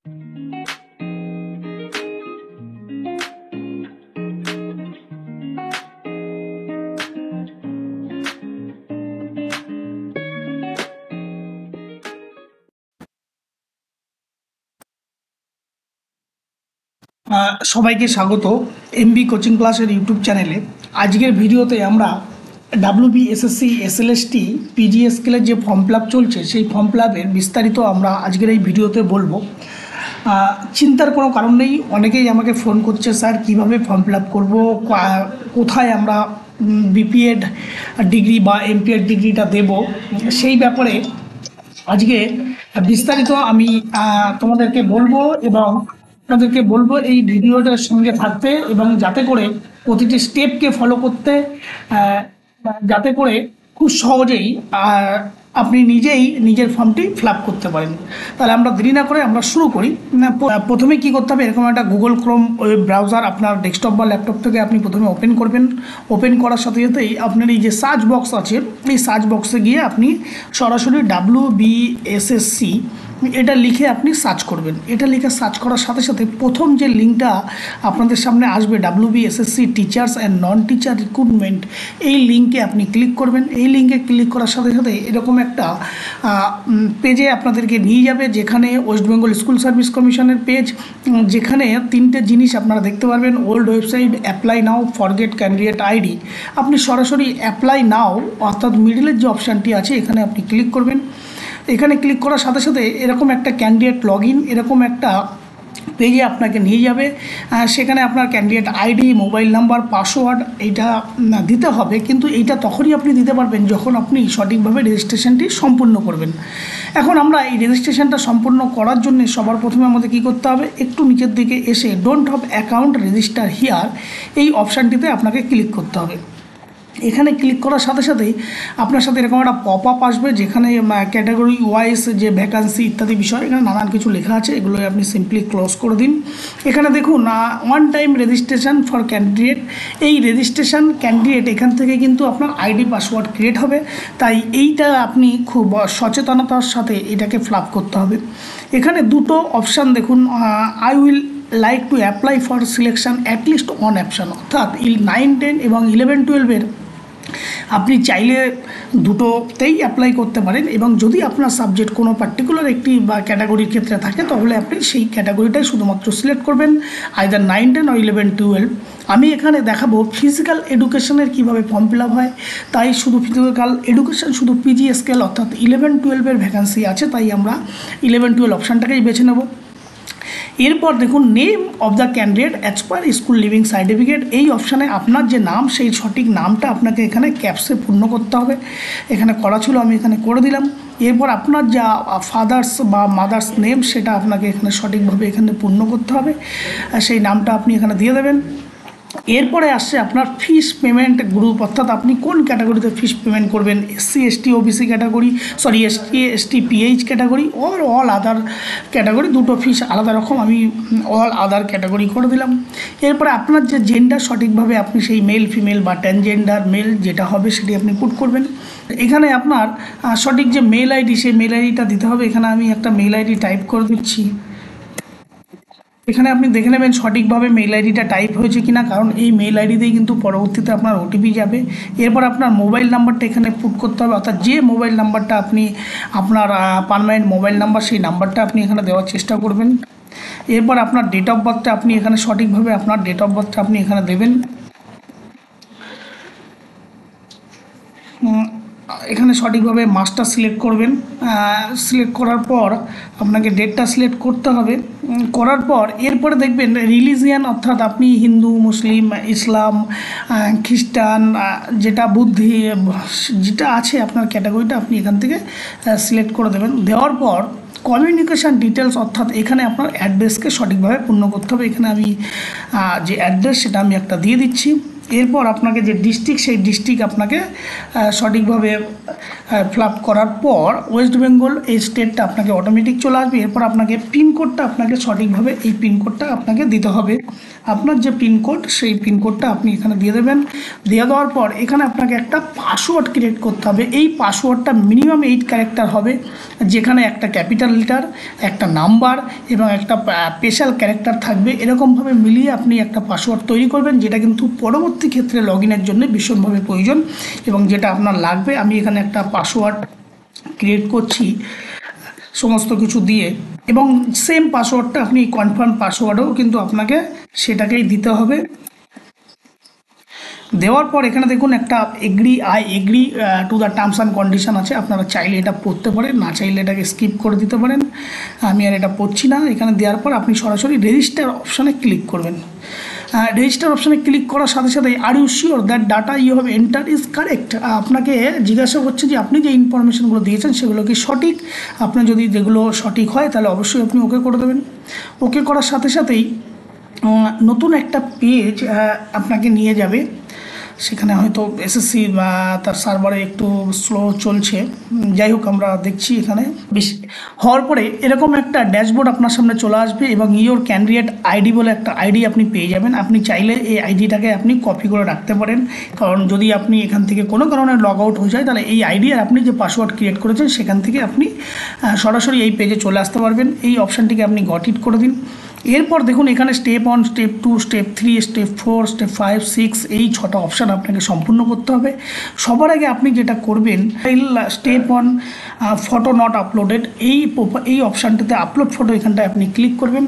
সবাইকে স্বাগত MB coaching ক্লাসের ইউটিউব চ্যানেলে। আজকের ভিডিওতে আমরা ডাব্লিউবিএসএসসি এসএলএসটি পিজি স্কেলের যে ফর্ম ফিল আপ চলছে সেই ফর্ম ফিল আপের বিস্তারিত আমরা আজকের এই ভিডিওতে বলবো। চিন্তার কোনো কারণ নেই, অনেকেই আমাকে ফোন করছে, স্যার কীভাবে ফর্ম ফিল আপ করবো, কোথায় আমরা বিপিএড ডিগ্রি বা এমপিএড ডিগ্রিটা দেব, সেই ব্যাপারে আজকে বিস্তারিত আমি তোমাদেরকে বলবো এবং আপনাদেরকে বলবো এই ভিডিওটার সঙ্গে থাকতে এবং যাতে করে প্রতিটি স্টেপকে ফলো করতে, যাতে করে খুব সহজেই আপনি নিজেই নিজের ফর্মটি ফিল আপ করতে পারেন। তাহলে আমরা দেরি না করে আমরা শুরু করি। প্রথমে কি করতে হবে, এরকম একটা গুগল ক্রোম ওয়েব ব্রাউজার আপনার ডেস্কটপ বা ল্যাপটপ থেকে আপনি প্রথমে ওপেন করবেন। ওপেন করার সাথে সাথেই আপনার এই যে সার্চ বক্স আছে, এই সার্চ বক্সে গিয়ে আপনি সরাসরি ডাব্লিউবিএসএসসি এটা লিখে আপনি সার্চ করবেন। এটা লিখে সার্চ করার সাথে সাথে প্রথম যে লিঙ্কটা আপনাদের সামনে আসবে, WBSSC teachers and non teacher recruitment, এই লিঙ্কে আপনি ক্লিক করবেন। এই লিঙ্কে ক্লিক করার সাথে সাথে এরকম একটা পেজে আপনাদেরকে নিয়ে যাবে, যেখানে ওয়েস্ট বেঙ্গল স্কুল সার্ভিস কমিশনের পেজ, যেখানে তিনটে জিনিস আপনারা দেখতে পারবেন। ওল্ড ওয়েবসাইট, অ্যাপ্লাই নাও, ফরগেট ক্যান্ডিডেট আইডি। আপনি সরাসরি অ্যাপ্লাই নাও অর্থাৎ মিডলের যে অপশানটি আছে এখানে আপনি ক্লিক করবেন। এখানে ক্লিক করার সাথে সাথে এরকম একটা ক্যান্ডিডেট লগ ইন এরকম একটা পেজে আপনাকে নিয়ে যাবে। সেখানে আপনার candidate ID, mobile number, password এইটা দিতে হবে, কিন্তু এইটা তখনই আপনি দিতে পারবেন যখন আপনি সঠিকভাবে রেজিস্ট্রেশনটি সম্পূর্ণ করবেন। এখন আমরা এই রেজিস্ট্রেশনটা সম্পূর্ণ করার জন্য সবার প্রথমে আমাদের কী করতে হবে, একটু নিচের দিকে এসে don't have account register here এই অপশানটিতে আপনাকে ক্লিক করতে হবে। এখানে ক্লিক করার সাথে সাথেই আপনার সাথে এরকম একটা পপ আপ আসবে, যেখানে ক্যাটাগরি ওয়াইজ যে ভ্যাকান্সি ইত্যাদি বিষয় এখানে নানান কিছু লেখা আছে, এগুলো আপনি সিম্পলি ক্লোজ করে দিন। এখানে দেখুন one time registration for candidate, এই রেজিস্ট্রেশন ক্যান্ডিডেট এখান থেকে কিন্তু আপনার আইডি পাসওয়ার্ড ক্রিয়েট হবে, তাই এইটা আপনি খুব সচেতনতার সাথে এটাকে ফিল আপ করতে হবে। এখানে দুটো অপশান দেখুন, I will like to apply for selection at least one option, অর্থাৎ 9, 10 এবং 11, 12-এর আপনি চাইলে দুটোতেই অ্যাপ্লাই করতে পারেন, এবং যদি আপনার সাবজেক্ট কোনো পার্টিকুলার একটি বা ক্যাটাগরির ক্ষেত্রে থাকে তাহলে আপনি সেই ক্যাটাগরিটাই শুধুমাত্র সিলেক্ট করবেন, আইদার 9, 10 or 11, 12। আমি এখানে দেখাবো ফিজিক্যাল এডুকেশনের কীভাবে ফর্ম ফিল আপ হয়, তাই শুধু ফিজিক্যাল এডুকেশন শুধু পিজি স্কেল অর্থাৎ 11, 12-এর ভ্যাকান্সি আছে, তাই আমরা 11, 12 অপশানটাকেই বেছে নেব। এরপর দেখুন name of the candidate as per school living certificate, এই অপশানে আপনার যে নাম সেই সঠিক নামটা আপনাকে এখানে ক্যাপসে পূর্ণ করতে হবে। এখানে করা ছিল, আমি এখানে করে দিলাম। এরপর আপনার যা ফাদার্স বা মাদার্স নেম সেটা আপনাকে এখানে সঠিকভাবে এখানে পূর্ণ করতে হবে, সেই নামটা আপনি এখানে দিয়ে দেবেন। এরপরে আসছে আপনার ফিস পেমেন্ট গ্রুপ, অর্থাৎ আপনি কোন ক্যাটাগরিতে ফিস পেমেন্ট করবেন, SC ST OBC category, ST ST PH category or all other category, দুটো ফিস আলাদা রকম, আমি অল আদার ক্যাটাগরি করে দিলাম। এরপরে আপনার যে জেন্ডার সঠিকভাবে আপনি সেই মেল ফিমেল বা ট্রান্সজেন্ডার মেল যেটা হবে সেটি আপনি পুট করবেন। এখানে আপনার সঠিক যে মেল আইডি সেই মেল আইডিটা দিতে হবে। এখানে আমি একটা মেল আইডি টাইপ করে দিচ্ছি। এখানে আপনি দেখে নেবেন সঠিকভাবে মেল আইডিটা টাইপ হয়েছে কিনা, কারণ এই মেল আইডিতেই কিন্তু পরবর্তীতে আপনার ওটিপি যাবে। এরপর আপনার মোবাইল নাম্বারটা এখানে পুট করতে হবে, অর্থাৎ যে মোবাইল নাম্বারটা আপনি আপনার পার্মানেন্ট মোবাইল নাম্বার সেই নাম্বারটা আপনি এখানে দেওয়ার চেষ্টা করবেন। এরপর আপনার ডেট অফ বার্থটা আপনি এখানে সঠিকভাবে আপনার ডেট অফ বার্থটা আপনি এখানে দেবেন। এখানে সঠিকভাবে মাসটা সিলেক্ট করবেন। সিলেক্ট করার পর আপনাকে ডেটটা সিলেক্ট করতে হবে। করার পর এরপরে দেখবেন রিলিজিয়ান, অর্থাৎ আপনি হিন্দু, মুসলিম, ইসলাম, খ্রিস্টান, যেটা বুদ্ধি যেটা আছে আপনার ক্যাটাগরিটা আপনি এখান থেকে সিলেক্ট করে দেবেন। দেওয়ার পর কমিউনিকেশান ডিটেলস, অর্থাৎ এখানে আপনার অ্যাড্রেসকে সঠিকভাবে পূর্ণ করতে হবে। এখানে আমি যে অ্যাড্রেস সেটা আমি একটা দিয়ে দিচ্ছি। এরপর আপনাকে যে ডিস্ট্রিক্ট সেই ডিস্ট্রিক্ট আপনাকে সঠিকভাবে ফ্লাপ করার পর ওয়েস্ট বেঙ্গল এই স্টেটটা আপনাকে অটোমেটিক চলে আসবে। এরপর আপনাকে পিনকোডটা আপনাকে সঠিকভাবে এই পিনকোডটা আপনাকে দিতে হবে। আপনার যে পিনকোড সেই পিনকোডটা আপনি এখানে দিয়ে দেবেন। দিয়ে দেওয়ার পর এখানে আপনাকে একটা পাসওয়ার্ড ক্রিয়েট করতে হবে। এই পাসওয়ার্ডটা মিনিমাম 8 ক্যারেক্টার হবে, যেখানে একটা ক্যাপিটাল লেটার, একটা নাম্বার এবং একটা স্পেশাল ক্যারেক্টার থাকবে। এরকমভাবে মিলিয়ে আপনি একটা পাসওয়ার্ড তৈরি করবেন, যেটা কিন্তু পরবর্তী ক্ষেত্রে লগ ইনের জন্য ভীষণভাবে প্রয়োজন এবং যেটা আপনার লাগবে। আমি এখানে একটা পাসওয়ার্ড ক্রিয়েট করছি সমস্ত কিছু দিয়ে, এবং সেম পাসওয়ার্ডটা আপনি কনফার্ম পাসওয়ার্ডও কিন্তু আপনাকে সেটাকেই দিতে হবে। দেওয়ার পর এখানে দেখুন একটা I agree to the terms and condition আছে। আপনারা চাইলে এটা পড়তে পারেন, না চাইলে এটাকে স্কিপ করে দিতে পারেন। আমি আর এটা পড়ছি না। এখানে দেওয়ার পর আপনি সরাসরি রেজিস্টার অপশানে ক্লিক করবেন। রেজিস্টার অপশানে ক্লিক করার সাথে সাথে are you sure that data you have enter is correct, আপনাকে জিজ্ঞাসা করছে যে আপনি যে ইনফরমেশনগুলো দিয়েছেন সেগুলো কি সঠিক। আপনার যদি যেগুলো সঠিক হয় তাহলে অবশ্যই আপনি ওকে করে দেবেন। ওকে করার সাথে সাথেই নতুন একটা পেজ আপনাকে নিয়ে যাবে। সেখানে হয়তো এসএসসি বা তার সার্ভারে একটু স্লো চলছে, যাই হোক আমরা দেখছি। এখানে বেশি হওয়ার পরে এরকম একটা ড্যাশবোর্ড আপনার সামনে চলে আসবে এবং ইওর ক্যান্ডিডেট আইডি বলে একটা আইডি আপনি পেয়ে যাবেন। আপনি চাইলে এই আইডিটাকে আপনি কপি করে রাখতে পারেন, কারণ যদি আপনি এখান থেকে কোনো কারণে লগ আউট হয়ে যায় তাহলে এই আইডি আর আপনি যে পাসওয়ার্ড ক্রিয়েট করেছেন সেখান থেকে আপনি সরাসরি এই পেজে চলে আসতে পারবেন। এই অপশানটিকে আপনি গট ইট করে দিন। এরপর দেখুন এখানে step 1, step 2, step 3, step 4, step 5, 6 এই 6টা অপশান আপনাকে সম্পূর্ণ করতে হবে। সবার আগে আপনি যেটা করবেন, স্টেপ 1 ফটো নট আপলোডেড, এই অপশানটাতে আপলোড ফটো এখানটায় আপনি ক্লিক করবেন।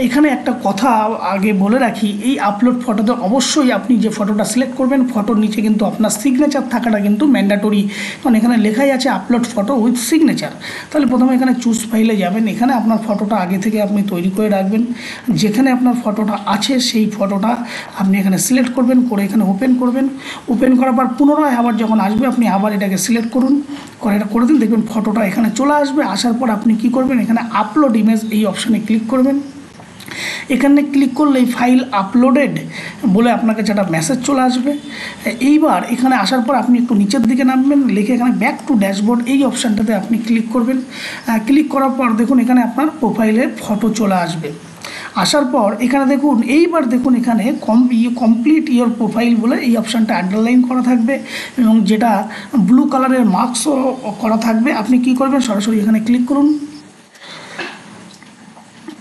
এখানে একটা কথা আগে বলে রাখি, এই আপলোড ফটোতে অবশ্যই আপনি যে ফটোটা সিলেক্ট করবেন ফটোর নিচে কিন্তু আপনার সিগনেচার থাকাটা কিন্তু ম্যান্ডেটরি, কারণ এখানে লেখাই আছে আপলোড ফটো উইথ সিগনেচার। তাহলে প্রথমে এখানে চুজ ফাইলে যাবেন। এখানে আপনার ফটোটা আগে থেকে আপনি তৈরি করে রাখবেন। যেখানে আপনার ফটোটা আছে সেই ফটোটা আপনি এখানে সিলেক্ট করবেন, করে এখানে ওপেন করবেন। ওপেন করার পর পুনরায় আবার যখন আসবে আপনি আবার এটাকে সিলেক্ট করুন, করে এটা করে দিন। দেখবেন ফটোটা এখানে চলে আসবে। আসার পর আপনি কি করবেন, এখানে আপলোড ইমেজ এই অপশানে ক্লিক করবেন। এখানে ক্লিক করলে ফাইল আপলোডেড বলে আপনাকে যেটা মেসেজ চলে আসবে। এইবার এখানে আসার পর আপনি একটু নিচের দিকে নামবেন, লিখে এখানে ব্যাক টু ড্যাশবোর্ড এই অপশানটাতে আপনি ক্লিক করবেন। ক্লিক করার পর দেখুন এখানে আপনার প্রোফাইলের ফটো চলে আসবে। আসার পর এখানে দেখুন, এইবার দেখুন এখানে কমপ্লিট ইওর প্রোফাইল বলে এই অপশানটা আন্ডারলাইন করা থাকবে এবং যেটা ব্লু কালারের মার্কসও করা থাকবে। আপনি কি করবেন, সরাসরি এখানে ক্লিক করুন।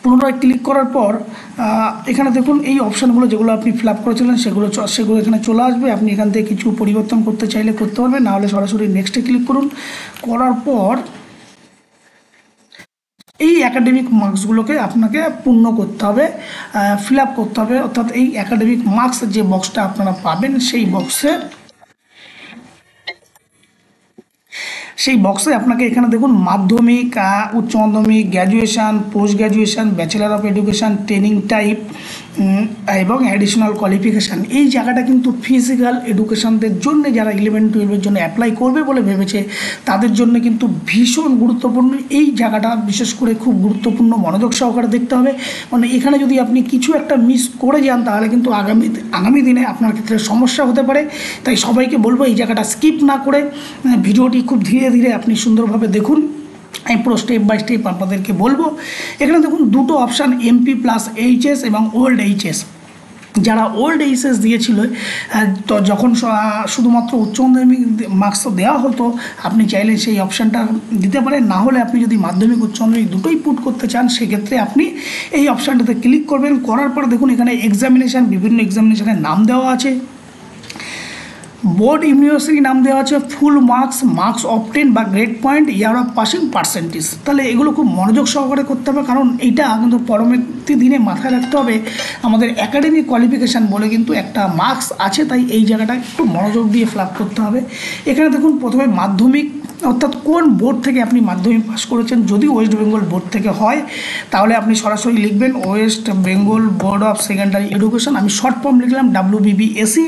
পুনরায় ক্লিক করার পর এখানে দেখুন এই অপশানগুলো যেগুলো আপনি ফিল আপ করেছিলেন সেগুলো এখানে চলে আসবে। আপনি এখান থেকে কিছু পরিবর্তন করতে চাইলে করতে পারবেন, নাহলে সরাসরি নেক্সটে ক্লিক করুন। করার পর এই অ্যাকাডেমিক মার্কসগুলোকে আপনাকে পূর্ণ করতে হবে, ফিল আপ করতে হবে। অর্থাৎ এই অ্যাকাডেমিক মার্কস যে বক্সটা আপনারা পাবেন সেই বক্সে আপনাকে এখানে দেখুন মাধ্যমিক, উচ্চ মাধ্যমিক, graduation, post graduation, bachelor of education, training type এবং অ্যাডিশনাল কোয়ালিফিকেশান, এই জায়গাটা কিন্তু ফিজিক্যাল এডুকেশানদের জন্য যারা 11-12 জন্য অ্যাপ্লাই করবে বলে ভেবেছে তাদের জন্য কিন্তু ভীষণ গুরুত্বপূর্ণ। এই জায়গাটা বিশেষ করে খুব গুরুত্বপূর্ণ, মনোযোগ সহকারে দেখতে হবে। মানে এখানে যদি আপনি কিছু একটা মিস করে যান তাহলে কিন্তু আগামী দিনে আপনার ক্ষেত্রে সমস্যা হতে পারে। তাই সবাইকে বলবো এই জায়গাটা স্কিপ না করে ভিডিওটি খুব ধীরে ধীরে আপনি সুন্দরভাবে দেখুন। আমি পুরো স্টেপ বাই স্টেপ আপনাদেরকে বলবো। এখানে দেখুন দুটো অপশান, এমপি প্লাস এইচএস এবং ওল্ড এইচএস। যারা ওল্ড এইচএস দিয়েছিল তো যখন শুধুমাত্র উচ্চ মাধ্যমিক মার্কস দেওয়া হতো, আপনি চাইলে সেই অপশানটা দিতে পারেন। না হলে আপনি যদি মাধ্যমিক উচ্চ মাধ্যমিক দুটোই পুট করতে চান সেক্ষেত্রে আপনি এই অপশানটাতে ক্লিক করবেন। করার পর দেখুন এখানে এক্সামিনেশান, বিভিন্ন এক্সামিনেশানের নাম দেওয়া আছে। বোর্ড ইউনিভার্সিটি নাম দেওয়া আছে, ফুল মার্কস অবটেন বা grade point, year of passing, percentage. তাহলে এগুলো খুব মনোযোগ সহকারে করতে হবে, কারণ এইটা কিন্তু পরবর্তী দিনে মাথায় রাখতে হবে আমাদের একাডেমিক কোয়ালিফিকেশান বলে কিন্তু একটা মার্কস আছে। তাই এই জায়গাটা একটু মনোযোগ দিয়ে ফিল আপ করতে হবে। এখানে দেখুন প্রথমে মাধ্যমিক, অর্থাৎ কোন বোর্ড থেকে আপনি মাধ্যমিক পাস করেছেন। যদি ওয়েস্ট বেঙ্গল বোর্ড থেকে হয় তাহলে আপনি সরাসরি লিখবেন West Bengal board of secondary education. আমি শর্ট ফর্ম লিখলাম WBBSE।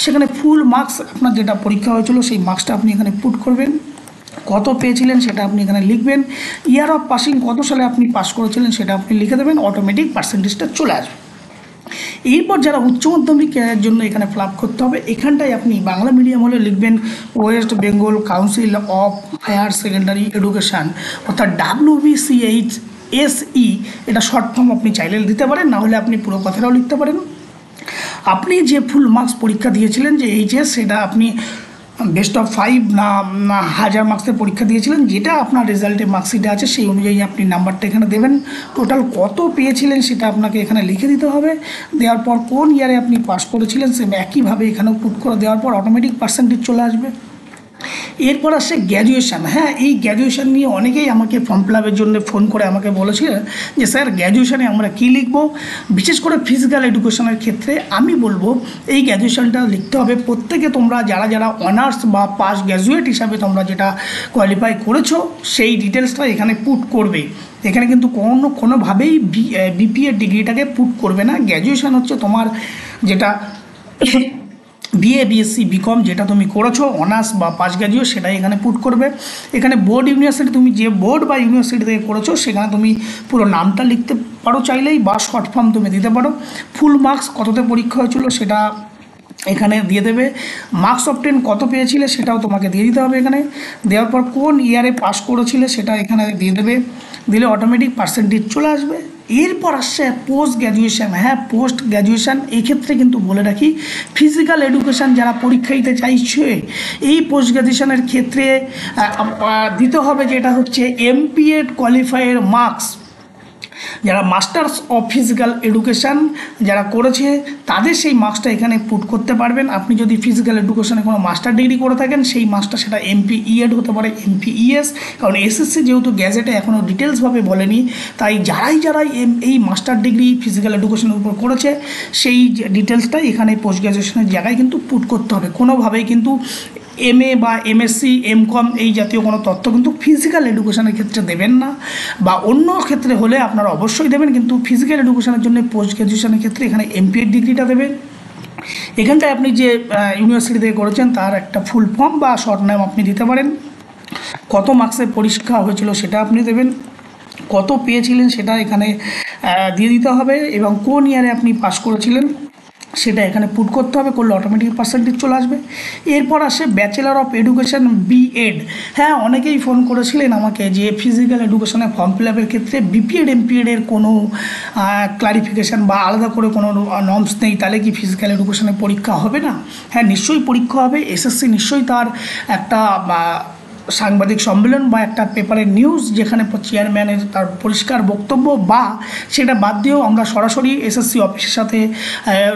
সেখানে ফুল মার্কস আপনার যেটা পরীক্ষা হয়েছিল সেই মার্কসটা আপনি এখানে পুট করবেন। কত পেয়েছিলেন সেটা আপনি এখানে লিখবেন। ইয়ার অফ পাসিং, কত সালে আপনি পাস করেছিলেন সেটা আপনি লিখে দেবেন। অটোমেটিক পার্সেন্টেজটা চলে আসবে। এরপর যারা উচ্চ মাধ্যমিকের জন্য এখানে ফিল আপ করতে হবে, এখানটায় আপনি বাংলা মিডিয়াম হলে লিখবেন West Bengal Council of Higher Secondary Education, অর্থাৎ WBCHSE। এটা শর্ট ফর্ম আপনি চাইলে দিতে পারেন, না হলে আপনি পুরো কথাটাও লিখতে পারেন। আপনি যে ফুল মার্কস পরীক্ষা দিয়েছিলেন যে এইচএস, সেটা আপনি বেস্ট অফ 5 না 1000 মার্কসের পরীক্ষা দিয়েছিলেন, যেটা আপনার রেজাল্টে মার্কশিটে আছে সেই অনুযায়ী আপনি নাম্বারটা এখানে দেবেন। টোটাল কত পেয়েছিলেন সেটা আপনাকে এখানে লিখে দিতে হবে। দেওয়ার পর কোন ইয়ারে আপনি পাস করেছিলেন সে একইভাবে এখানেও পুট করে দেওয়ার পর অটোমেটিক পার্সেন্টেজ চলে আসবে। এরপর আসছে গ্র্যাজুয়েশান। হ্যাঁ, এই গ্র্যাজুয়েশান নিয়ে অনেকেই আমাকে ফর্ম ফিল আপের জন্য ফোন করে আমাকে বলেছে যে স্যার গ্র্যাজুয়েশানে আমরা কী লিখব। বিশেষ করে ফিজিক্যাল এডুকেশনের ক্ষেত্রে আমি বলবো এই গ্র্যাজুয়েশানটা লিখতে হবে প্রত্যেকে। তোমরা যারা যারা অনার্স বা পাস গ্র্যাজুয়েট হিসাবে তোমরা যেটা কোয়ালিফাই করেছো সেই ডিটেলসটা এখানে পুট করবে। এখানে কিন্তু কোনোভাবেই বিপিএ ডিগ্রিটাকে পুট করবে না। গ্র্যাজুয়েশান হচ্ছে তোমার যেটা বিএ বিএসসি বিকম যেটা তুমি করেছো অনার্স বা পাস গ্র্যাজুয়েট, সেটাই এখানে পুট করবে। এখানে বোর্ড ইউনিভার্সিটি তুমি যে বোর্ড বা ইউনিভার্সিটি থেকে করেছো সেখানে তুমি পুরো নামটা লিখতে পারো চাইলেই, বা শর্ট ফর্ম তুমি দিতে পারো। ফুল মার্কস কততে পরীক্ষা হয়েছিল সেটা এখানে দিয়ে দেবে। মার্কস অফ 10 কত পেয়েছিলে সেটাও তোমাকে দিয়ে দিতে হবে এখানে। দেওয়ার পর কোন ইয়ারে পাস করেছিলে সেটা এখানে দিয়ে দেবে। দিলে অটোমেটিক পার্সেন্টেজ চলে আসবে। এরপর আসছে পোস্ট গ্র্যাজুয়েশান। হ্যাঁ, পোস্ট গ্র্যাজুয়েশান এই ক্ষেত্রে কিন্তু বলে রাখি ফিজিক্যাল এডুকেশান যারা পরীক্ষা দিতে চাইছে এই পোস্ট গ্র্যাজুয়েশানের ক্ষেত্রে দিতে হবে যেটা হচ্ছে MPEd কোয়ালিফাইয়ের মার্কস। যারা মাস্টার্স অফ ফিজিক্যাল এডুকেশান যারা করেছে তাদের সেই মার্কসটা এখানে পুট করতে পারবেন। আপনি যদি ফিজিক্যাল এডুকেশানে কোনো মাস্টার ডিগ্রি করে থাকেন সেই মার্কসটা সেটা MPEd হতে পারে, MPES, কারণ SSC যেহেতু গ্যাজেটে এখনও ডিটেলসভাবে বলেনি, তাই যারাই এই মাস্টার ডিগ্রি ফিজিক্যাল এডুকেশনের উপর করেছে সেই ডিটেলসটাই এখানে পোস্ট গ্র্যাজুয়েশনের জায়গায় কিন্তু পুট করতে হবে। কোনোভাবেই কিন্তু MA বা MSc MCom এই জাতীয় কোনো তথ্য কিন্তু ফিজিক্যাল এডুকেশনের ক্ষেত্রে দেবেন না, বা অন্য ক্ষেত্রে হলে আপনারা অবশ্যই দেবেন, কিন্তু ফিজিক্যাল এডুকেশনের জন্য পোস্ট গ্র্যাজুয়েশনের ক্ষেত্রে এখানে MPEd ডিগ্রিটা দেবেন। এখানটায় আপনি যে ইউনিভার্সিটি থেকে করেছেন তার একটা ফুল ফর্ম বা শর্ট নেম আপনি দিতে পারেন। কত মার্কসের পরীক্ষা হয়েছিল সেটা আপনি দেবেন। কত পেয়েছিলেন সেটা এখানে দিয়ে দিতে হবে, এবং কোন ইয়ারে আপনি পাস করেছিলেন সেটা এখানে পুট করতে হবে। করলে অটোমেটিক পার্সেন্টেজ চলে আসবে। এরপর আসে ব্যাচেলার অফ এডুকেশন BEd। হ্যাঁ, অনেকেই ফোন করেছিলেন আমাকে যে ফিজিক্যাল এডুকেশনে ফর্ম ফিল আপের ক্ষেত্রে BPEd MPEd এর কোনো ক্লারিফিকেশান বা আলাদা করে কোনো নর্মস নেই, তাহলে কি ফিজিক্যাল এডুকেশনে পরীক্ষা হবে না? হ্যাঁ, নিশ্চয়ই পরীক্ষা হবে। SSC নিশ্চয়ই তার একটা সাংবাদিক সম্মেলন বা একটা পেপারের নিউজ যেখানে চেয়ারম্যানের তার পরিষ্কার বক্তব্য, বা সেটা বাদ দিয়েও আমরা সরাসরি SSC অফিসের সাথে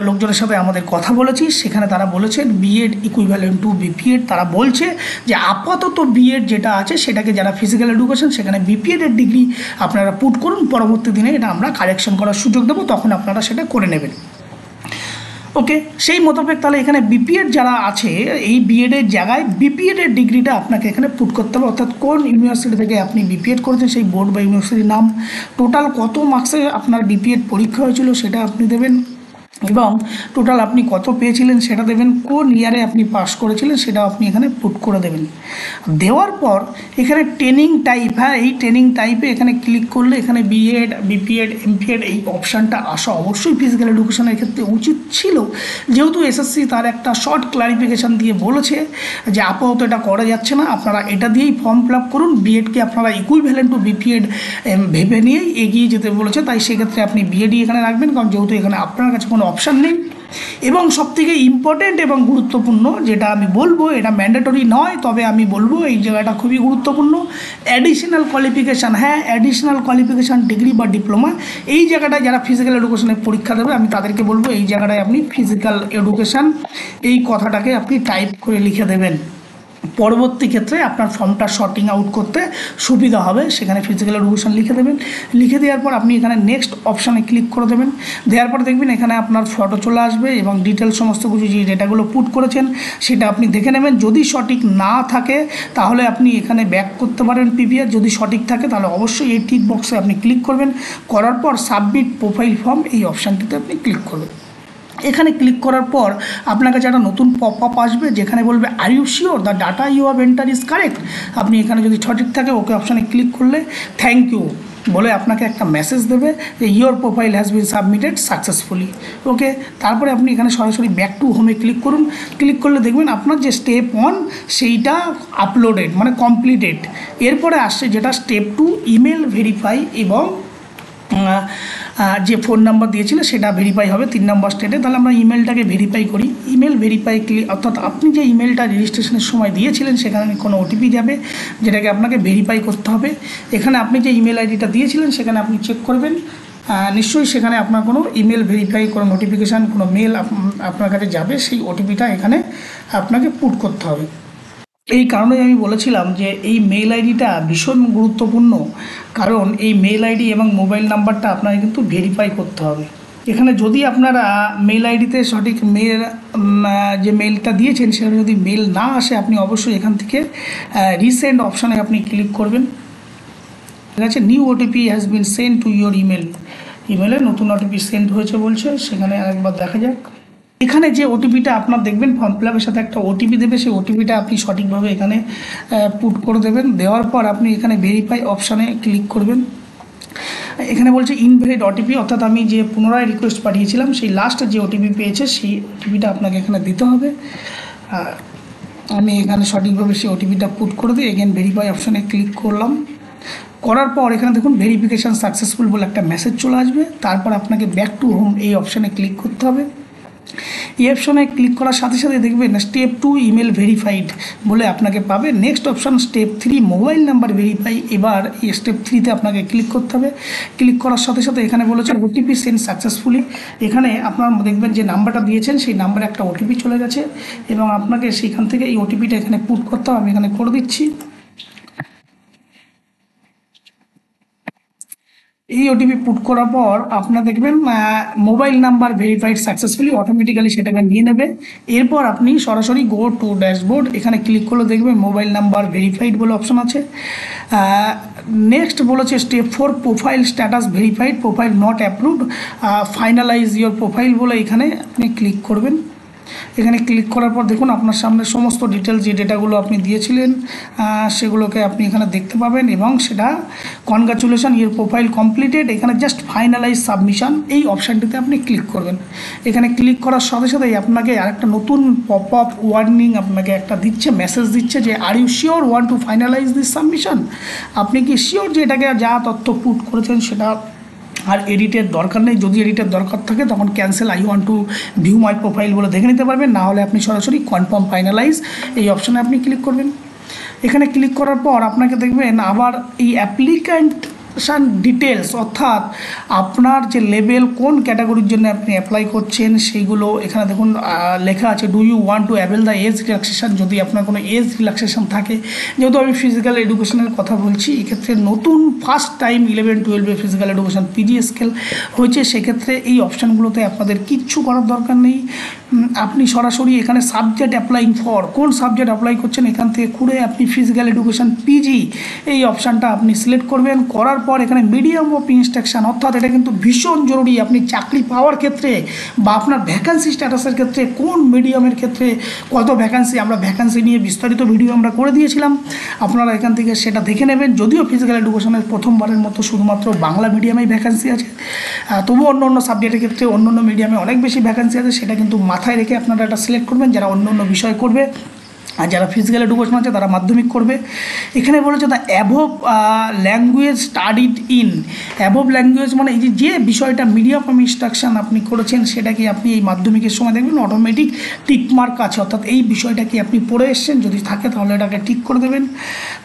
লোকজনের সাথে আমাদের কথা বলেছি, সেখানে তারা বলেছেন BEd ইকুইভ্যালেন্ট টু BPEd। তারা বলছে যে আপাতত BEd যেটা আছে সেটাকে যারা ফিজিক্যাল এডুকেশন সেখানে BPEd এর ডিগ্রি আপনারা পুট করুন, পরবর্তী দিনে এটা আমরা কারেকশন করার সুযোগ দেবো, তখন আপনারা সেটা করে নেবেন। ওকে, সেই মোতাবেক তাহলে এখানে BPEd যারা আছে এই BEd এর জায়গায় BPEd এর ডিগ্রিটা আপনাকে এখানে পুট করতে হবে, অর্থাৎ কোন ইউনিভার্সিটি থেকে আপনি BPEd করেছেন সেই বোর্ড বা ইউনিভার্সিটির নাম, টোটাল কত মার্কসে আপনার BPEd পরীক্ষা হয়েছিল সেটা আপনি দেবেন, এবং টোটাল আপনি কত পেয়েছিলেন সেটা দেবেন। কোন ইয়ারে আপনি পাস করেছিলেন সেটা আপনি এখানে পুট করে দেবেন। দেওয়ার পর এখানে ট্রেনিং টাইপ, হ্যাঁ এই ট্রেনিং টাইপে এখানে ক্লিক করলে এখানে BEd BPEd MPEd এই অপশানটা আসা অবশ্যই ফিজিক্যাল এডুকেশনের ক্ষেত্রে উচিত ছিল, যেহেতু SSC তার একটা শর্ট ক্লারিফিকেশান দিয়ে বলেছে যে আপাতত এটা করা যাচ্ছে না, আপনারা এটা দিয়েই ফর্ম ফিল আপ করুন। BEdকে আপনারা ইকুইভ্যালেন্ট টু BPEd ভেবে নিয়েই এগিয়ে যেতে বলেছে, তাই সেক্ষেত্রে আপনি BEd এখানে রাখবেন, কারণ যেহেতু এখানে আপনার কাছে কোনো অপশান নেই। এবং সবথেকে ইম্পর্টেন্ট এবং গুরুত্বপূর্ণ যেটা আমি বলবো, এটা ম্যান্ডেটরি নয়, তবে আমি বলবো এই জায়গাটা খুবই গুরুত্বপূর্ণ, অ্যাডিশনাল কোয়ালিফিকেশান। হ্যাঁ, অ্যাডিশনাল কোয়ালিফিকেশান ডিগ্রি বা ডিপ্লোমা এই জায়গাটায় যারা ফিজিক্যাল এডুকেশনের পরীক্ষা দেবে আমি তাদেরকে বলবো এই জায়গাটায় আপনি ফিজিক্যাল এডুকেশান এই কথাটাকে আপনি টাইপ করে লিখে দেবেন। পরবর্তী ক্ষেত্রে আপনার ফর্মটা শর্টিং আউট করতে সুবিধা হবে, সেখানে ফিজিক্যাল এডুকেশন লিখে দেবেন। লিখে দেওয়ার পর আপনি এখানে নেক্সট অপশানে ক্লিক করে দেবেন। দেওয়ার পর দেখবেন এখানে আপনার ফটো চলে আসবে এবং ডিটেলস সমস্ত কিছু যে ডেটাগুলো পুট করেছেন সেটা আপনি দেখে নেবেন। যদি সঠিক না থাকে তাহলে আপনি এখানে ব্যাক করতে পারেন প্রিভিয়াস, যদি সঠিক থাকে তাহলে অবশ্যই এই টিক বক্সে আপনি ক্লিক করবেন। করার পর সাবমিট প্রোফাইল ফর্ম এই অপশানটিতে আপনি ক্লিক করবেন। এখানে ক্লিক করার পর আপনার কাছে একটা নতুন পপ আপ আসবে যেখানে বলবে are you sure the data you have enter is correct. আপনি এখানে যদি সঠিক থাকে ওকে অপশানে ক্লিক করলে থ্যাংক ইউ বলে আপনাকে একটা মেসেজ দেবে যে your profile has been submitted successfully. Okay, তারপরে আপনি এখানে সরাসরি ব্যাক টু হোমে ক্লিক করুন। ক্লিক করলে দেখবেন আপনার যে স্টেপ 1 সেইটা আপলোডেড মানে কমপ্লিটেড। এরপরে আসছে যেটা স্টেপ 2 ইমেল ভেরিফাই এবং যে ফোন নাম্বার দিয়েছিল সেটা ভেরিফাই হবে 3 নম্বর স্টেপে। তাহলে আমরা ইমেলটাকে ভেরিফাই করি। ইমেল ভেরিফাই অর্থাৎ আপনি যে ইমেলটা রেজিস্ট্রেশনের সময় দিয়েছিলেন সেখানে কোনো ওটিপি যাবে যেটাকে আপনাকে ভেরিফাই করতে হবে। এখানে আপনি যে ইমেল আইডিটা দিয়েছিলেন সেখানে আপনি চেক করবেন, নিশ্চয়ই সেখানে আপনার কোনো ইমেল ভেরিফাই কোনো নোটিফিকেশান কোনো মেল আপনার কাছে যাবে, সেই ওটিপিটা এখানে আপনাকে পুট করতে হবে। এই কারণেই আমি বলেছিলাম যে এই মেল আইডিটা ভীষণ গুরুত্বপূর্ণ, কারণ এই মেল আইডি এবং মোবাইল নাম্বারটা আপনাকে কিন্তু ভেরিফাই করতে হবে। এখানে যদি আপনারা মেল আইডিতে সঠিক মেল যে মেলটা দিয়েছেন সেটা যদি মেল না আসে আপনি অবশ্যই এখান থেকে রিসেন্ড অপশানে আপনি ক্লিক করবেন। ঠিক আছে, new OTP has been send to your email. ইমেলে নতুন ওটিপি সেন্ড হয়েছে বলছে, সেখানে আরেকবার দেখা যাক। এখানে যে ওটিপিটা আপনার দেখবেন ফর্ম ফিল আপের সাথে একটা ওটিপি দেবে, সেই ওটিপিটা আপনি সঠিকভাবে এখানে পুট করে দেবেন। দেওয়ার পর আপনি এখানে ভেরিফাই অপশানে ক্লিক করবেন। এখানে বলছে ইনভ্যালিড ওটিপি, অর্থাৎ আমি যে পুনরায় রিকোয়েস্ট পাঠিয়েছিলাম সেই লাস্ট যে ওটিপি পেয়েছে সেই ওটিপিটা আপনাকে এখানে দিতে হবে। আমি এখানে সঠিকভাবে সেই ওটিপিটা পুট করে দিই। এগেন ভেরিফাই অপশানে ক্লিক করলাম। করার পর এখানে দেখুন ভেরিফিকেশান সাকসেসফুল বলে একটা মেসেজ চলে আসবে। তারপর আপনাকে ব্যাক টু হোম এই অপশানে ক্লিক করতে হবে। এই অপশনে ক্লিক করার সাথে সাথে দেখবেন স্টেপ 2 ইমেল ভেরিফাইড বলে আপনাকে পাবে। Next option step 3 mobile number verify. এবার এই স্টেপ 3তে আপনাকে ক্লিক করতে হবে। ক্লিক করার সাথে সাথে এখানে বলেছে ওটিপি সেন্ড সাকসেসফুলি। এখানে আপনার দেখবেন যে নাম্বারটা দিয়েছেন সেই নাম্বারে একটা ওটিপি চলে গেছে এবং আপনাকে সেইখান থেকে এই ওটিপিটা এখানে পুট করতে হবে। আমি এখানে করে দিচ্ছি। এই ওটিপি পুট করার পর আপনারা দেখবেন mobile number verified successfully, automatically সেটাকে নিয়ে নেবে। এরপর আপনি সরাসরি গো টু ড্যাশবোর্ড এখানে ক্লিক করলে দেখবেন মোবাইল নাম্বার ভেরিফাইড বলে অপশন আছে। নেক্সট বলেছে step 4 profile status verified, profile not approved, finalise your profile বলে এখানে আপনি ক্লিক করবেন। এখানে ক্লিক করার পর দেখুন আপনার সামনে সমস্ত ডিটেলস যে ডেটাগুলো আপনি দিয়েছিলেন সেগুলোকে আপনি এখানে দেখতে পাবেন এবং সেটা কনগ্রাচুলেশন ইয়োর প্রোফাইল কমপ্লিটেড। এখানে জাস্ট ফাইনালাইজ সাবমিশন এই অপশানটিতে আপনি ক্লিক করবেন। এখানে ক্লিক করার সাথে সাথেই আপনাকে আরেকটা নতুন পপ আপ ওয়ার্নিং আপনাকে একটা দিচ্ছে, মেসেজ দিচ্ছে যে are you sure want to finalize this submission. আপনি কি শিওর যে এটাকে যা তথ্য পুট করেছেন সেটা আর এডিটের দরকার নেই? যদি এডিটের দরকার থাকে তখন cancel I want to view my profile বলে দেখে নিতে পারবেন, না হলে আপনি সরাসরি কনফার্ম ফাইনালাইজ এই অপশানে আপনি ক্লিক করবেন। এখানে ক্লিক করার পর আপনাকে দেখবেন আবার এই অ্যাপ্লিকেশান ডিটেলস, অর্থাৎ আপনার যে লেভেল কোন ক্যাটাগরির জন্য আপনি অ্যাপ্লাই করছেন সেইগুলো এখানে দেখুন লেখা আছে। Do you want to avail the age relaxation, যদি আপনার কোনো এজ রিল্যাক্সেশন থাকে। যেহেতু আমি ফিজিক্যাল এডুকেশনের কথা বলছি, এক্ষেত্রে নতুন first time 11-12 physical education PG scale হয়েছে, সেক্ষেত্রে এই অপশানগুলোতে আপনাদের কিচ্ছু করার দরকার নেই। আপনি সরাসরি এখানে সাবজেক্ট অ্যাপ্লাইং ফর, কোন সাবজেক্ট অ্যাপ্লাই করছেন এখান থেকে ঘুরে আপনি ফিজিক্যাল এডুকেশন পিজি এই অপশানটা আপনি সিলেক্ট করবেন। করার পর এখানে মিডিয়াম অফ ইনস্ট্রাকশান, অর্থাৎ এটা কিন্তু ভীষণ জরুরি আপনি চাকরি পাওয়ার ক্ষেত্রে বা আপনার ভ্যাকান্সি স্ট্যাটাসের ক্ষেত্রে কোন মিডিয়ামের ক্ষেত্রে কত ভ্যাকান্সি, আমরা ভ্যাকান্সি নিয়ে বিস্তারিত ভিডিও আমরা করে দিয়েছিলাম, আপনারা এখান থেকে সেটা দেখে নেবেন। যদিও ফিজিক্যাল এডুকেশনের প্রথমবারের মতো শুধুমাত্র বাংলা মিডিয়ামেই ভ্যাকান্সি আছে, তবু অন্য অন্য সাবজেক্টের ক্ষেত্রে অন্য অন্য মিডিয়ামে অনেক বেশি ভ্যাকান্সি আছে, সেটা কিন্তু মাথায় রেখে আপনারা এটা সিলেক্ট করবেন যারা অন্য অন্য বিষয় করবে। আর যারা ফিজিক্যাল এডুকেশন আছে তারা মাধ্যমিক করবে। এখানে বলেছে the above language studied in, above language মানে এই যে বিষয়টা মিডিয়াম অফ ইনস্ট্রাকশান আপনি করেছেন সেটাকে আপনি এই মাধ্যমিকের সময় দেখবেন অটোমেটিক টিকমার্ক আছে, অর্থাৎ এই বিষয়টাকে আপনি পড়ে এসছেন, যদি থাকে তাহলে এটাকে টিক করে দেবেন।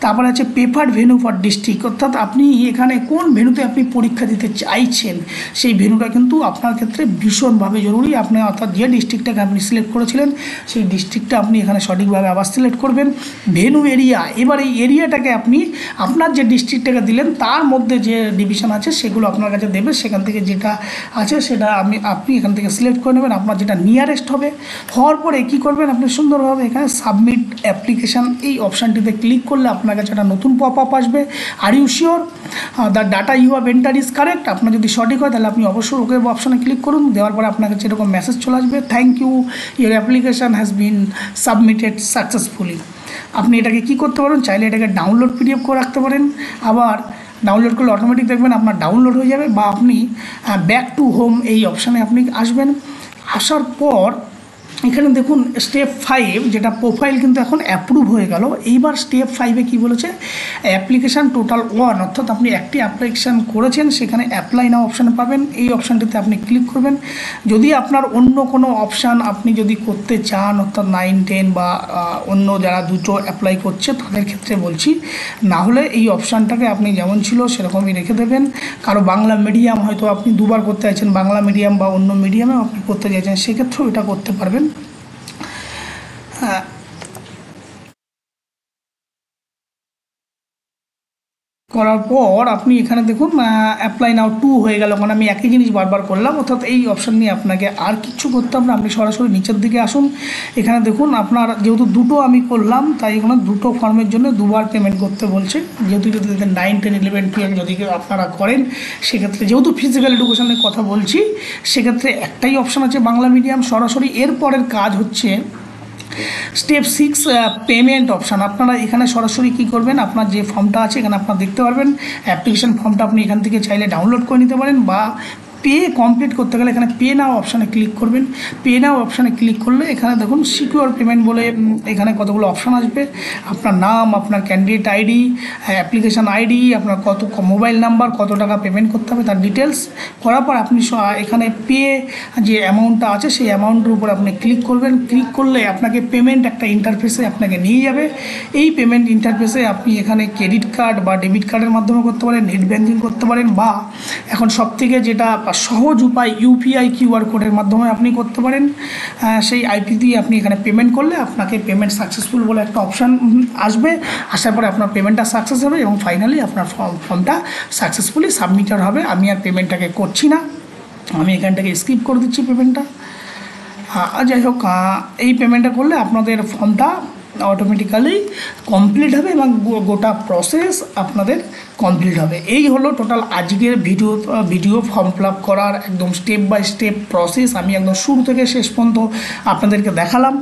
তারপরে আছে প্রেফার্ড ভেন্যু ফর ডিস্ট্রিক্ট, অর্থাৎ আপনি এখানে কোন ভেন্যুতে আপনি পরীক্ষা দিতে চাইছেন সেই ভেন্যুটা কিন্তু আপনার ক্ষেত্রে ভীষণভাবে জরুরি। আপনি অর্থাৎ যে ডিস্ট্রিক্টটাকে আপনি সিলেক্ট করেছিলেন সেই ডিস্ট্রিক্টটা আপনি এখানে সঠিকভাবে সিলেক্ট করবেন। ভেন্যু এরিয়া, এবার এই এরিয়াটাকে আপনি আপনার যে ডিস্ট্রিক্টটাকে দিলেন তার মধ্যে যে ডিভিশন আছে সেগুলো আপনার কাছে দেবে, সেখান থেকে যেটা আছে সেটা আপনি এখান থেকে সিলেক্ট করে নেবেন, আপনার যেটা নিয়ারেস্ট হবে। হওয়ার পরে কী করবেন, আপনি সুন্দরভাবে এখানে সাবমিট অ্যাপ্লিকেশান এই অপশানটিতে ক্লিক করলে আপনার কাছে একটা নতুন পপ আপ আসবে, are you sure the data you have enter is correct. আপনার যদি সঠিক হয় তাহলে আপনি অবশ্যই ওকে অপশানে ক্লিক করুন। দেওয়ার পরে আপনার কাছে এরকম মেসেজ চলে আসবে, thank you your application has been submitted successfully. আপনি এটাকে কি করতে পারেন, চাইলে এটাকে ডাউনলোড পিডিএফ করে রাখতে পারেন, আবার ডাউনলোড করলে অটোমেটিক দেখবেন আপনার ডাউনলোড হয়ে যাবে, বা আপনি ব্যাক টু হোম এই অপশানে আপনি আসবেন। আসার পর এখানে দেখুন স্টেপ 5 যেটা প্রোফাইল কিন্তু এখন অ্যাপ্রুভ হয়ে গেল। এইবার স্টেপ 5-এ কী বলেছে, অ্যাপ্লিকেশান টোটাল 1, অর্থাৎ আপনি একটি অ্যাপ্লিকেশান করেছেন, সেখানে অ্যাপ্লাই নাও অপশানে পাবেন। এই অপশানটিতে আপনি ক্লিক করবেন। যদি আপনার অন্য কোনো অপশান আপনি যদি করতে চান, অর্থাৎ 9, 10 বা অন্য যারা দুটো অ্যাপ্লাই করছে তাদের ক্ষেত্রে বলছি, না হলে এই অপশানটাকে আপনি যেমন ছিল সেরকমই রেখে দেবেন। কারো বাংলা মিডিয়াম হয়তো আপনি দুবার করতে চাইছেন, বাংলা মিডিয়াম বা অন্য মিডিয়ামে আপনি করতে চাইছেন, সেক্ষেত্রেও এটা করতে পারবেন। করার পর আপনি এখানে দেখুন অ্যাপ্লাই নাও 2 হয়ে গেল, মানে আমি একই জিনিস বারবার করলাম, অর্থাৎ এই অপশান নিয়ে আপনাকে আর কিছু করতে হবে না। আপনি সরাসরি নিচের দিকে আসুন। এখানে দেখুন আপনার যেহেতু দুটো আমি করলাম, তাই এখানে দুটো ফর্মের জন্য দুবার পেমেন্ট করতে বলছে। যেহেতু যদি 9, 10, 11, 12 যদি আপনারা করেন, সেক্ষেত্রে যেহেতু ফিজিক্যাল এডুকেশনের কথা বলছি, সেক্ষেত্রে একটাই অপশান আছে বাংলা মিডিয়াম সরাসরি। এরপরের কাজ হচ্ছে স্টেপ 6 পেমেন্ট অপশান। আপনারা এখানে সরাসরি কী করবেন, আপনার যে ফর্মটা আছে এখানে আপনারা দেখতে পারবেন, অ্যাপ্লিকেশন ফর্মটা আপনি এখান থেকে চাইলে ডাউনলোড করে নিতে পারেন, বা পে কমপ্লিট করতে গেলে এখানে পে নাও অপশানে ক্লিক করবেন। পে নাও অপশানে ক্লিক করলে এখানে দেখুন সিকিউর পেমেন্ট বলে এখানে কতগুলো অপশান আসবে। আপনার নাম, আপনার ক্যান্ডিডেট আইডি, অ্যাপ্লিকেশান আইডি, আপনার কত মোবাইল নাম্বার, কত টাকা পেমেন্ট করতে হবে তার ডিটেলস করার পর আপনি এখানে পে যে অ্যামাউন্টটা আছে সেই অ্যামাউন্টের উপর আপনি ক্লিক করবেন। ক্লিক করলে আপনাকে পেমেন্ট একটা ইন্টারফেসে আপনাকে নিয়ে যাবে। এই পেমেন্ট ইন্টারফেসে আপনি এখানে ক্রেডিট কার্ড বা ডেবিট কার্ডের মাধ্যমে করতে পারেন, নেট ব্যাঙ্কিং করতে পারেন, বা এখন সবথেকে যেটা সহজ উপায় ইউপিআই কিউআর কোডের মাধ্যমে আপনি করতে পারেন। সেই আইপি দিয়ে আপনি এখানে পেমেন্ট করলে আপনাকে পেমেন্ট সাকসেসফুল বলে একটা অপশান আসবে। আসার পরে আপনার পেমেন্টটা সাকসেস হবে এবং ফাইনালি আপনার ফর্মটা সাকসেসফুলি সাবমিটেড হবে। আমি আর পেমেন্টটাকে করছি না, আমি এখান থেকে স্কিপ করে দিচ্ছি পেমেন্টটা। যাই হোক, এই পেমেন্টটা করলে আপনাদের ফর্মটা অটোমেটিক্যালি কমপ্লিট হবে এবং গোটা প্রসেস আপনাদের কমপ্লিট হবে। এই হলো টোটাল আজকের ভিডিও ফর্ম ফিল আপ করার একদম স্টেপ বাই স্টেপ প্রসেস। আমি একদম শুরু থেকে শেষ পর্যন্ত আপনাদেরকে দেখালাম।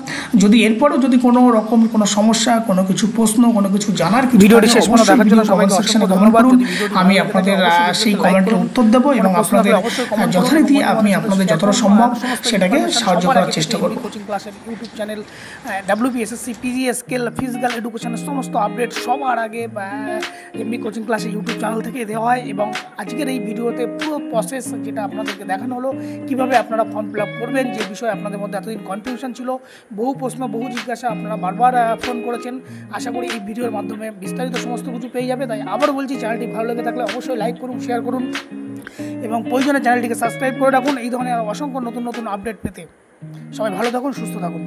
যদি এরপরও যদি কোনো রকম কোনো সমস্যা, কোনো কিছু প্রশ্ন, কোনো কিছু জানার, ভিডিওটি শেষ পর্যন্ত দেখার জন্য কমেন্ট সেকশনে কমেন্ট করুন। আমি আপনাদের সেই কমেন্টের উত্তর দেবো এবং আপনাদের যথারীতি আমি আপনাদের যতটা সম্ভব সেটাকে সাহায্য করার চেষ্টা করব। কোচিং ক্লাসের ইউটিউব চ্যানেল WBSSC PGSকেল ফিজিক্যাল এডুকেশনের সমস্ত আপডেট সবার আগে এমবি কোচিং ক্লাসের ইউটিউব চ্যানেল থেকে দেওয়া হয়। এবং আজকের এই ভিডিওতে পুরো প্রসেস যেটা আপনাদেরকে দেখানো হলো, কীভাবে আপনারা ফর্ম ফিল আপ করবেন, যে বিষয়ে আপনাদের মধ্যে এতদিন কনফিউশন ছিল, বহু প্রশ্ন, বহু জিজ্ঞাসা, আপনারা বারবার ফোন করেছেন। আশা করি এই ভিডিওর মাধ্যমে বিস্তারিত সমস্ত কিছু পেয়ে যাবে। তাই আবার বলছি, চ্যানেলটি ভালো লেগে থাকলে অবশ্যই লাইক করুন, শেয়ার করুন এবং প্রয়োজনে চ্যানেলটিকে সাবস্ক্রাইব করে রাখুন এই ধরনের অসংখ্য নতুন নতুন আপডেট পেতে। সবাই ভালো থাকুন, সুস্থ থাকুন।